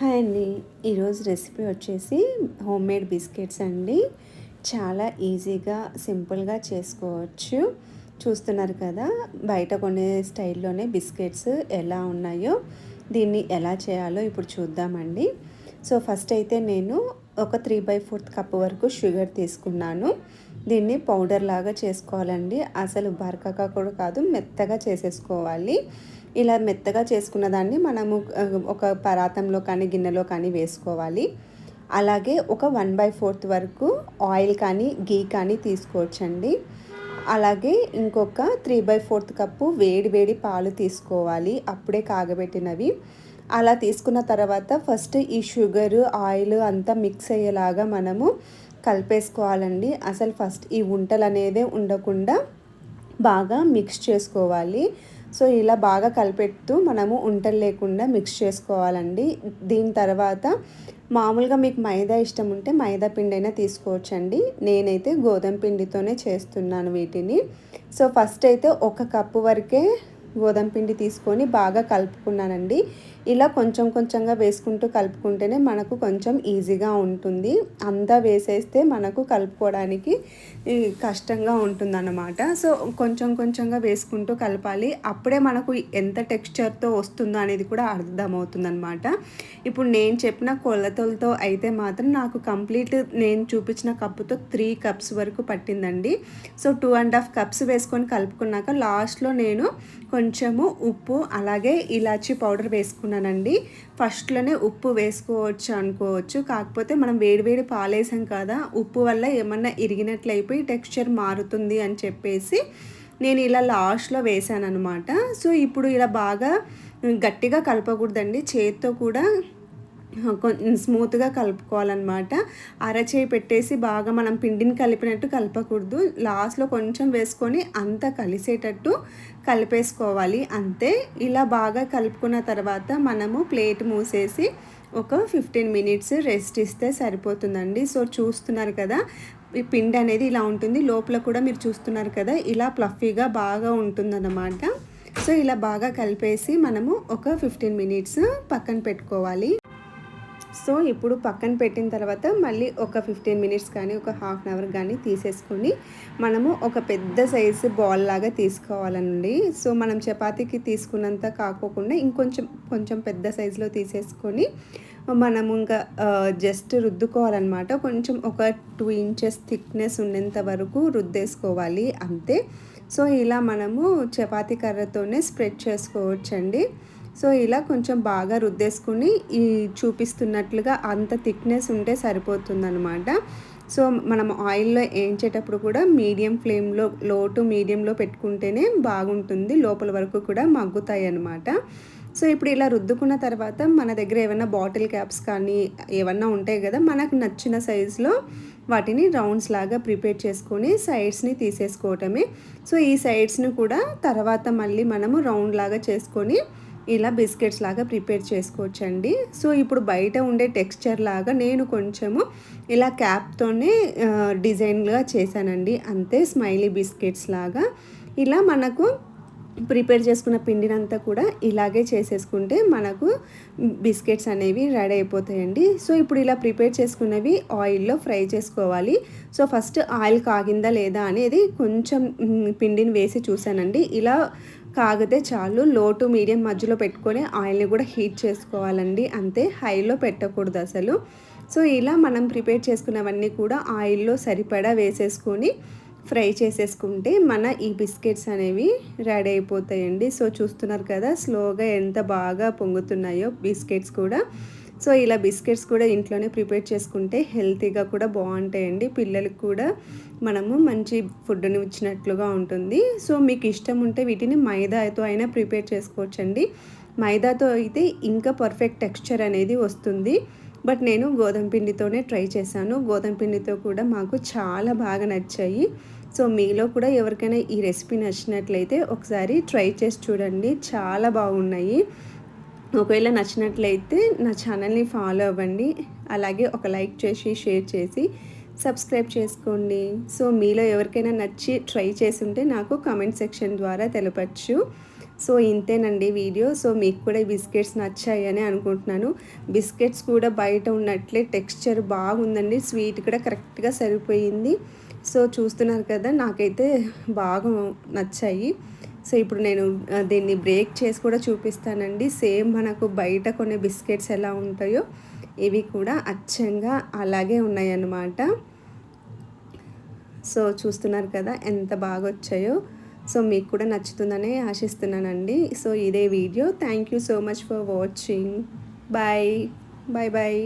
Hi అండి. ఈరోజు recipe వచ్చేసి హోమ్మేడ్ బిస్కెట్స్ అండి. చాలా ఈజీగా సింపుల్గా చేసుకోవచ్చు. చూస్తున్నారు కదా, బయట కొనే స్టైల్లోనే బిస్కెట్స్ ఎలా ఉన్నాయో దీన్ని ఎలా చేయాలో ఇప్పుడు చూద్దామండి. సో ఫస్ట్ అయితే నేను ఒక 3/4 కప్ వరకు షుగర్ తీసుకున్నాను. దీన్ని పౌడర్ లాగా చేసుకోవాలండి. అసలు బరకగా కూడా కాదు, మెత్తగా చేసేసుకోవాలి. ఇలా మెత్తగా చేసుకున్న దాన్ని మనము ఒక పరాతంలో కానీ గిన్నెలో కానీ వేసుకోవాలి. అలాగే ఒక 1/4 వరకు ఆయిల్ కానీ గీ కానీ తీసుకోవచ్చండి. అలాగే ఇంకొక 3/4 కప్పు వేడి వేడి పాలు తీసుకోవాలి, అప్పుడే కాగబెట్టినవి. అలా తీసుకున్న తర్వాత ఫస్ట్ ఈ షుగరు ఆయిల్ అంతా మిక్స్ అయ్యేలాగా మనము కలిపేసుకోవాలండి. అసలు ఫస్ట్ ఈ ఉంటలు అనేదే ఉండకుండా బాగా మిక్స్ చేసుకోవాలి. సో ఇలా బాగా కలిపెడుతూ మనము ఉంటలు లేకుండా మిక్స్ చేసుకోవాలండి. దీని తర్వాత మామూలుగా మీకు మైదా ఇష్టం ఉంటే మైదా పిండి అయినా తీసుకోవచ్చండి. నేనైతే గోధుమ పిండితోనే చేస్తున్నాను వీటిని. సో ఫస్ట్ అయితే ఒక కప్పు వరకే గోధుమ పిండి తీసుకొని బాగా కలుపుకున్నానండి. ఇలా కొంచెం కొంచెంగా వేసుకుంటూ కలుపుకుంటేనే మనకు కొంచెం ఈజీగా ఉంటుంది. అంతా వేసేస్తే మనకు కలుపుకోవడానికి కష్టంగా ఉంటుందన్నమాట. సో కొంచెం కొంచెంగా వేసుకుంటూ కలపాలి. అప్పుడే మనకు ఎంత టెక్స్చర్తో వస్తుందో అనేది కూడా అర్థమవుతుందన్నమాట. ఇప్పుడు నేను చెప్పిన కొలతలతో అయితే మాత్రం నాకు కంప్లీట్ నేను చూపించిన కప్పుతో 3 కప్స్ వరకు పట్టిందండి. సో 2.5 కప్స్ వేసుకొని కలుపుకున్నాక లాస్ట్లో నేను కొంచెము ఉప్పు అలాగే ఇలాచీ పౌడర్ వేసుకున్నానండి. ఫస్ట్లోనే ఉప్పు వేసుకోవచ్చు అనుకోవచ్చు, కాకపోతే మనం వేడివేడి పాలేసాం కదా, ఉప్పు వల్ల ఏమన్నా ఇరిగినట్లయిపోయి టెక్స్చర్ మారుతుంది అని చెప్పేసి నేను ఇలా లాస్ట్లో వేసాను అనమాట. సో ఇప్పుడు ఇలా బాగా గట్టిగా కలపకూడదండి, చేతితో కూడా స్మూత్గా కలుపుకోవాలన్నమాట. అరచేయి పెట్టేసి బాగా మనం పిండిని కలిపినట్టు కలపకూడదు. లాస్ట్లో కొంచెం వేసుకొని అంతా కలిసేటట్టు కలిపేసుకోవాలి అంతే. ఇలా బాగా కలుపుకున్న తర్వాత మనము ప్లేట్ మూసేసి ఒక 15 మినిట్స్ రెస్ట్ ఇస్తే సరిపోతుందండి. సో చూస్తున్నారు కదా, ఈ పిండి అనేది ఇలా ఉంటుంది. లోపల కూడా మీరు చూస్తున్నారు కదా, ఇలా ఫ్లఫీగా బాగా ఉంటుందన్నమాట. సో ఇలా బాగా కలిపేసి మనము ఒక 15 మినిట్స్ పక్కన పెట్టుకోవాలి. సో ఇప్పుడు పక్కన పెట్టిన తర్వాత మళ్ళీ ఒక 15 మినిట్స్ కానీ ఒక హాఫ్ అన్ అవర్ కానీ తీసేసుకొని మనము ఒక పెద్ద సైజు బాల్ లాగా తీసుకోవాలండి. సో మనం చపాతీకి తీసుకున్నంత కాకోకుండా కొంచెం పెద్ద సైజులో తీసేసుకొని మనము ఇంకా జస్ట్ రుద్దుకోవాలన్నమాట. కొంచెం ఒక 2 ఇంచెస్ థిక్నెస్ ఉన్నంత వరకు రుద్దేసుకోవాలి అంతే. సో ఇలా మనము చపాతీ కర్రతోనే స్ప్రెడ్ చేసుకోవచ్చండి. సో ఇలా కొంచెం బాగా రుద్దేసుకుని ఈ చూపిస్తున్నట్లుగా అంత థిక్నెస్ ఉంటే సరిపోతుందన్నమాట. సో మనం ఆయిల్లో వేయించేటప్పుడు కూడా మీడియం ఫ్లేమ్లో, లో టు మీడియంలో పెట్టుకుంటేనే బాగుంటుంది, లోపల వరకు కూడా మగ్గుతాయి అన్నమాట. సో ఇప్పుడు ఇలా రుద్దుకున్న తర్వాత మన దగ్గర ఏమైనా బాటిల్ క్యాప్స్ కానీ ఏమన్నా ఉంటాయి కదా, మనకు నచ్చిన సైజులో వాటిని రౌండ్స్ లాగా ప్రిపేర్ చేసుకొని సైడ్స్ని తీసేసుకోవటమే. సో ఈ సైడ్స్ని కూడా తర్వాత మళ్ళీ మనము రౌండ్ లాగా చేసుకొని ఇలా బిస్కెట్స్ లాగా ప్రిపేర్ చేసుకోవచ్చండి. సో ఇప్పుడు బయట ఉండే టెక్స్చర్ లాగా నేను కొంచెము ఇలా క్యాప్తోనే డిజైన్గా చేశానండి అంతే, స్మైలీ బిస్కెట్స్ లాగా. ఇలా మనకు ప్రిపేర్ చేసుకున్న పిండినంతా కూడా ఇలాగే చేసేసుకుంటే మనకు బిస్కెట్స్ అనేవి రెడీ అయిపోతాయండి. సో ఇప్పుడు ఇలా ప్రిపేర్ చేసుకున్నవి ఆయిల్లో ఫ్రై చేసుకోవాలి. సో ఫస్ట్ ఆయిల్ కాగిందా లేదా అనేది కొంచెం పిండిని వేసి చూశానండి. ఇలా కాగితే చాలు, లో టు మీడియం మధ్యలో పెట్టుకొని ఆయిల్ని కూడా హీట్ చేసుకోవాలండి అంతే, హైలో పెట్టకూడదు అసలు. సో ఇలా మనం ప్రిపేర్ చేసుకున్నవన్నీ కూడా ఆయిల్లో సరిపడా వేసేసుకొని ఫ్రై చేసేసుకుంటే మన ఈ బిస్కెట్స్ అనేవి రెడీ అయిపోతాయండి. సో చూస్తున్నారు కదా, స్లోగా ఎంత బాగా పొంగుతున్నాయో బిస్కెట్స్ కూడా. సో ఇలా బిస్కెట్స్ కూడా ఇంట్లోనే ప్రిపేర్ చేసుకుంటే హెల్తీగా కూడా బాగుంటాయండి. పిల్లలకు కూడా మనము మంచి ఫుడ్ని ఇచ్చినట్లుగా ఉంటుంది. సో మీకు ఇష్టం ఉంటే వీటిని మైదాతో అయినా ప్రిపేర్ చేసుకోవచ్చండి. మైదాతో అయితే ఇంకా పర్ఫెక్ట్ టెక్స్చర్ అనేది వస్తుంది. బట్ నేను గోధుమ పిండితోనే ట్రై చేశాను. గోధుమ పిండితో కూడా మాకు చాలా బాగా నచ్చాయి. సో మీలో కూడా ఎవరికైనా ఈ రెసిపీ నచ్చినట్లయితే ఒకసారి ట్రై చేసి చూడండి, చాలా బాగున్నాయి. ఒకవేళ నచ్చినట్లయితే నా ఛానల్ని ఫాలో అవ్వండి. అలాగే ఒక లైక్ చేసి షేర్ చేసి సబ్స్క్రైబ్ చేసుకోండి. సో మీలో ఎవరికైనా నచ్చి ట్రై చేసి ఉంటే నాకు కామెంట్ సెక్షన్ ద్వారా తెలపచ్చు. సో ఇంతేనండి వీడియో. సో మీకు కూడా ఈ బిస్కెట్స్ నచ్చాయని అనుకుంటున్నాను. బిస్కెట్స్ కూడా బయట ఉన్నట్లే టెక్స్చర్ బాగుందండి. స్వీట్ కూడా కరెక్ట్‌గా సరిపోయింది. సో చూస్తున్నారు కదా! నాకైతే బాగా నచ్చాయి. సో ఇప్పుడు నేను దీన్ని బ్రేక్ చేసి కూడా చూపిస్తానండి. సేమ్ మనకు బయట కొనే బిస్కెట్స్ ఎలా ఉంటాయో ఇవి కూడా అచ్చంగా అలాగే ఉన్నాయన్నమాట. సో చూస్తున్నారు కదా! ఎంత బాగొచ్చాయో. సో మీకు కూడా నచ్చుతుందని ఆశిస్తున్నానండి. సో ఇదే video. Thank you so much for watching. Bye. Bye bye.